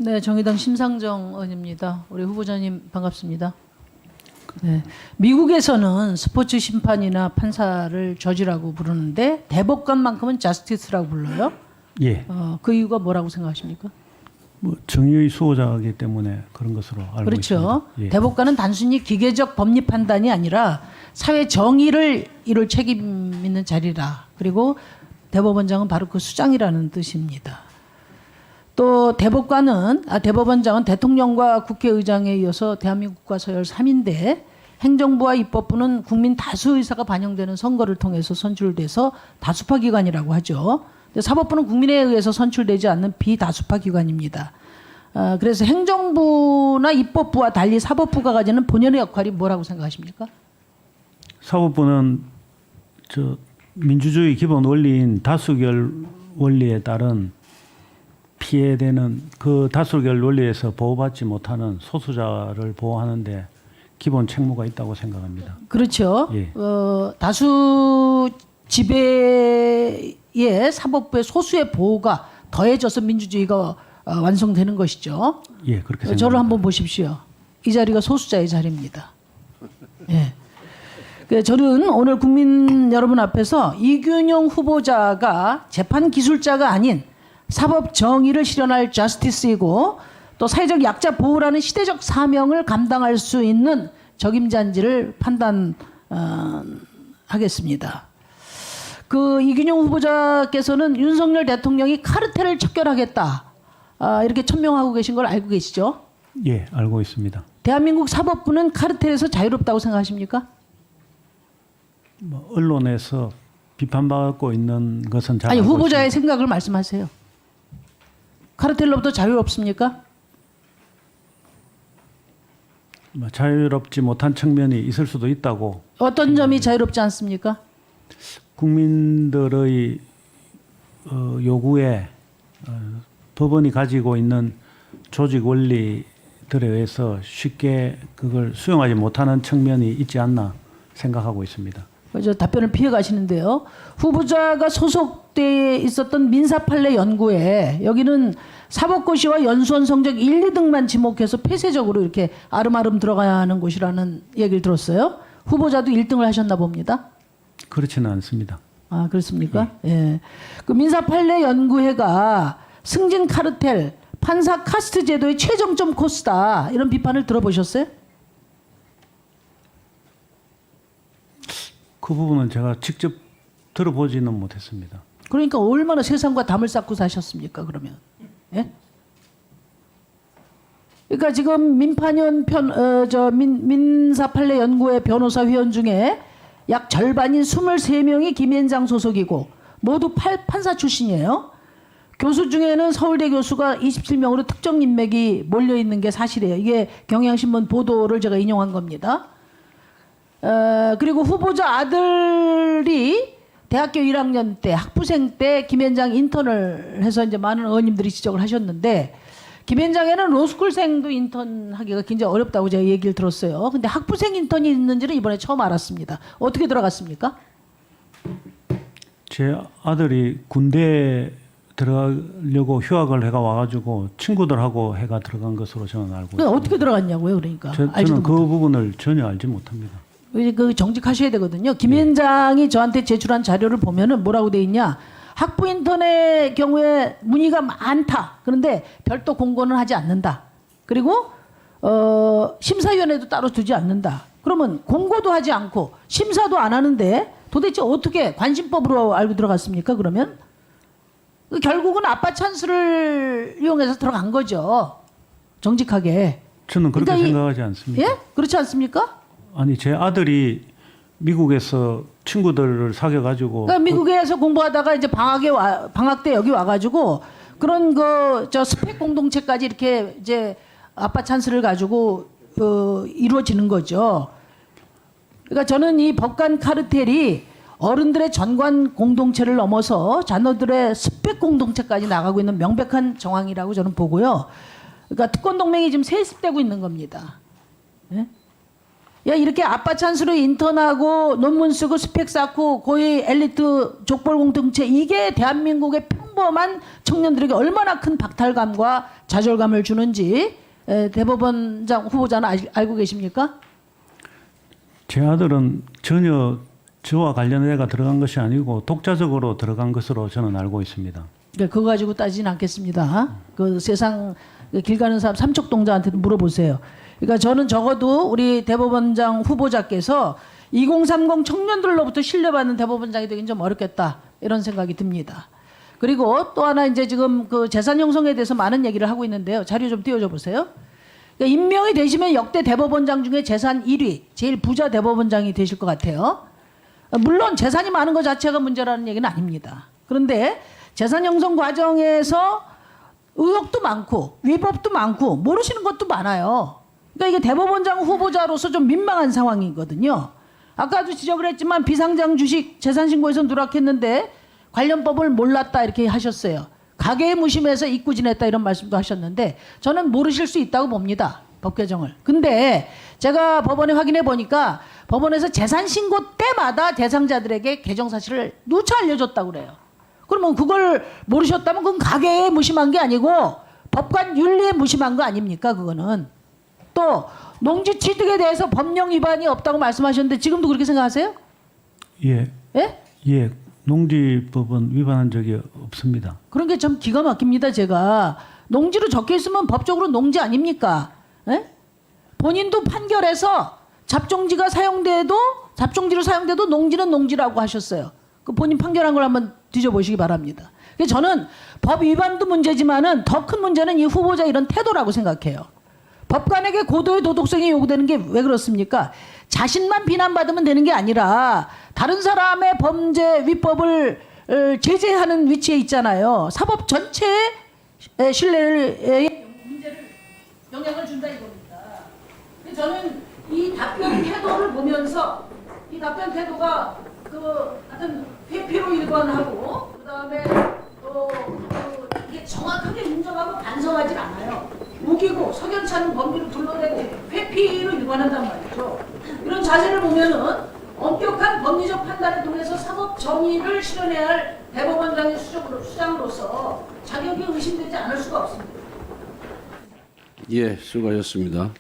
네, 정의당 심상정 의원입니다. 우리 후보자님 반갑습니다. 네, 미국에서는 스포츠 심판이나 판사를 저지라고 부르는데 대법관만큼은 저스티스라고 불러요. 예. 그 이유가 뭐라고 생각하십니까? 뭐 정의의 수호자이기 때문에 그런 것으로 알고 그렇죠. 있습니다. 예. 대법관은 단순히 기계적 법리 판단이 아니라 사회 정의를 이룰 책임 있는 자리라. 그리고 대법원장은 바로 그 수장이라는 뜻입니다. 또 대법원장은 대통령과 국회의장에 이어서 대한민국 국가 서열 3인데 행정부와 입법부는 국민 다수 의사가 반영되는 선거를 통해서 선출돼서 다수파 기관이라고 하죠. 근데 사법부는 국민에 의해서 선출되지 않는 비다수파 기관입니다. 그래서 행정부나 입법부와 달리 사법부가 가지는 본연의 역할이 뭐라고 생각하십니까? 사법부는 민주주의 기본 원리인 다수결 원리에 따른 피해되는 그 다수결 원리에서 보호받지 못하는 소수자를 보호하는데 기본 책무가 있다고 생각합니다. 그렇죠. 예. 다수 지배의 사법부의 소수의 보호가 더해져서 민주주의가 완성되는 것이죠. 예, 그렇게 생각합니다. 저를 한번 보십시오. 이 자리가 소수자의 자리입니다. 예. 저는 오늘 국민 여러분 앞에서 이균용 후보자가 재판 기술자가 아닌 사법 정의를 실현할 저스티스이고 또 사회적 약자 보호라는 시대적 사명을 감당할 수 있는 적임자인지를 판단하겠습니다. 그 이균용 후보자께서는 윤석열 대통령이 카르텔을 척결하겠다 이렇게 천명하고 계신 걸 알고 계시죠? 예, 알고 있습니다. 대한민국 사법부는 카르텔에서 자유롭다고 생각하십니까? 뭐 언론에서 비판받고 있는 것은 잘 아니 알고 후보자의 있습니다. 생각을 말씀하세요. 카르텔로부터 자유롭습니까? 뭐 자유롭지 못한 측면이 있을 수도 있다고. 어떤 점이 자유롭지 않습니까? 국민들의 요구에 법원이 가지고 있는 조직 원리들에 의해서 쉽게 그걸 수용하지 못하는 측면이 있지 않나 생각하고 있습니다. 그래서 답변을 피해 가시는데요. 후보자가 소속돼 있었던 민사판례 연구에 여기는 사법고시와 연수원 성적 1, 2등만 지목해서 폐쇄적으로 이렇게 아름아름 들어가는 곳이라는 얘기를 들었어요. 후보자도 1등을 하셨나 봅니다. 그렇지는 않습니다. 아, 그렇습니까? 예. 그 민사판례 연구회가 승진 카르텔, 판사 카스트 제도의 최정점 코스다. 이런 비판을 들어보셨어요? 그 부분은 제가 직접 들어보지는 못했습니다. 그러니까 얼마나 세상과 담을 쌓고 사셨습니까, 그러면? 예? 그러니까 지금 민사판례 연구회 변호사 회원 중에 약 절반인 23명이 김앤장 소속이고 모두 판사 출신이에요. 교수 중에는 서울대 교수가 27명으로 특정 인맥이 몰려 있는 게 사실이에요. 이게 경향신문 보도를 제가 인용한 겁니다. 그리고 후보자 아들이 대학교 1학년 때 학부생 때 김앤장 인턴을 해서 이제 많은 의원님들이 지적을 하셨는데 김앤장에는 로스쿨생도 인턴하기가 굉장히 어렵다고 제가 얘기를 들었어요. 근데 학부생 인턴이 있는지는 이번에 처음 알았습니다. 어떻게 들어갔습니까? 제 아들이 군대에 들어가려고 휴학을 해가 와가지고 친구들하고 해가 들어간 것으로 저는 알고 있습니다. 어떻게 들어갔냐고요, 그러니까. 저는 그 부분을 전혀 알지 못합니다. 그 정직하셔야 되거든요. 김앤장이 저한테 제출한 자료를 보면은 뭐라고 돼 있냐? 학부 인턴의 경우에 문의가 많다. 그런데 별도 공고는 하지 않는다. 그리고 심사위원회도 따로 두지 않는다. 그러면 공고도 하지 않고 심사도 안 하는데 도대체 어떻게 관심법으로 알고 들어갔습니까? 그러면 결국은 아빠 찬스를 이용해서 들어간 거죠. 정직하게. 저는 그렇게 그러니까 생각하지 않습니다. 예? 그렇지 않습니까? 아니 제 아들이 미국에서 친구들을 사귀어가지고 그러니까 미국에서 공부하다가 이제 방학 때 여기 와가지고 그런 스펙 공동체까지 이렇게 이제 아빠 찬스를 가지고 이루어지는 거죠. 그러니까 저는 이 법관 카르텔이 어른들의 전관 공동체를 넘어서 자녀들의 스펙 공동체까지 나가고 있는 명백한 정황이라고 저는 보고요. 그러니까 특권 동맹이 지금 세습되고 있는 겁니다. 예? 야, 이렇게 아빠 찬스로 인턴하고 논문 쓰고 스펙 쌓고 고위 엘리트 족벌 공동체 이게 대한민국의 평 평범한 청년들에게 얼마나 큰 박탈감과 좌절감을 주는지 대법원장 후보자는 알고 계십니까? 제 아들은 전혀 저와 관련해가 들어간 것이 아니고 독자적으로 들어간 것으로 저는 알고 있습니다. 그거 가지고 따지진 않겠습니다. 그 세상 길 가는 사람 삼척동자한테도 물어보세요. 그러니까 저는 적어도 우리 대법원장 후보자께서 2030 청년들로부터 신뢰받는 대법원장이 되긴 좀 어렵겠다 이런 생각이 듭니다. 그리고 또 하나 이제 지금 그 재산 형성에 대해서 많은 얘기를 하고 있는데요. 자료 좀 띄워줘 보세요. 그러니까 임명이 되시면 역대 대법원장 중에 재산 1위, 제일 부자 대법원장이 되실 것 같아요. 물론 재산이 많은 것 자체가 문제라는 얘기는 아닙니다. 그런데 재산 형성 과정에서 의혹도 많고 위법도 많고 모르시는 것도 많아요. 그러니까 이게 대법원장 후보자로서 좀 민망한 상황이거든요. 아까도 지적을 했지만 비상장 주식 재산신고에서 누락했는데 관련 법을 몰랐다 이렇게 하셨어요. 가계의 무심에서 잊고 지냈다 이런 말씀도 하셨는데 저는 모르실 수 있다고 봅니다. 법 개정을. 근데 제가 법원에 확인해 보니까 법원에서 재산신고 때마다 대상자들에게 개정 사실을 누차 알려줬다고 그래요. 그러면 그걸 모르셨다면 그건 가계에 무심한 게 아니고 법관 윤리에 무심한 거 아닙니까? 그거는. 또 농지 취득에 대해서 법령 위반이 없다고 말씀하셨는데 지금도 그렇게 생각하세요? 예. 예? 예. 농지법은 위반한 적이 없습니다. 그런 게 참 기가 막힙니다. 제가 농지로 적혀 있으면 법적으로 농지 아닙니까? 예? 본인도 판결에서 잡종지로 사용돼도 농지는 농지라고 하셨어요. 그 본인 판결한 걸 한번 뒤져보시기 바랍니다. 그래서 저는 법 위반도 문제지만은 더 큰 문제는 이 후보자 이런 태도라고 생각해요. 법관에게 고도의 도덕성이 요구되는 게 왜 그렇습니까? 자신만 비난받으면 되는 게 아니라 다른 사람의 범죄 위법을 제재하는 위치에 있잖아요. 사법 전체의 신뢰에 문제를 영향을 준다 이겁니다. 저는 이 답변 태도를 보면서 이 답변 태도가 하여튼 회피로 일관하고 그다음에 또 이게 정확하게 인정하고 반성하진 않아요. 우기고 석연치 않은 범죄를 둘러대고 회피로 일관한단 말이죠. 이런 자세를 보면은 엄격한 법리적 판단을 통해서 사법 정의를 실현해야 할 대법원장의 수장으로서 자격이 의심되지 않을 수가 없습니다. 예, 수고하셨습니다.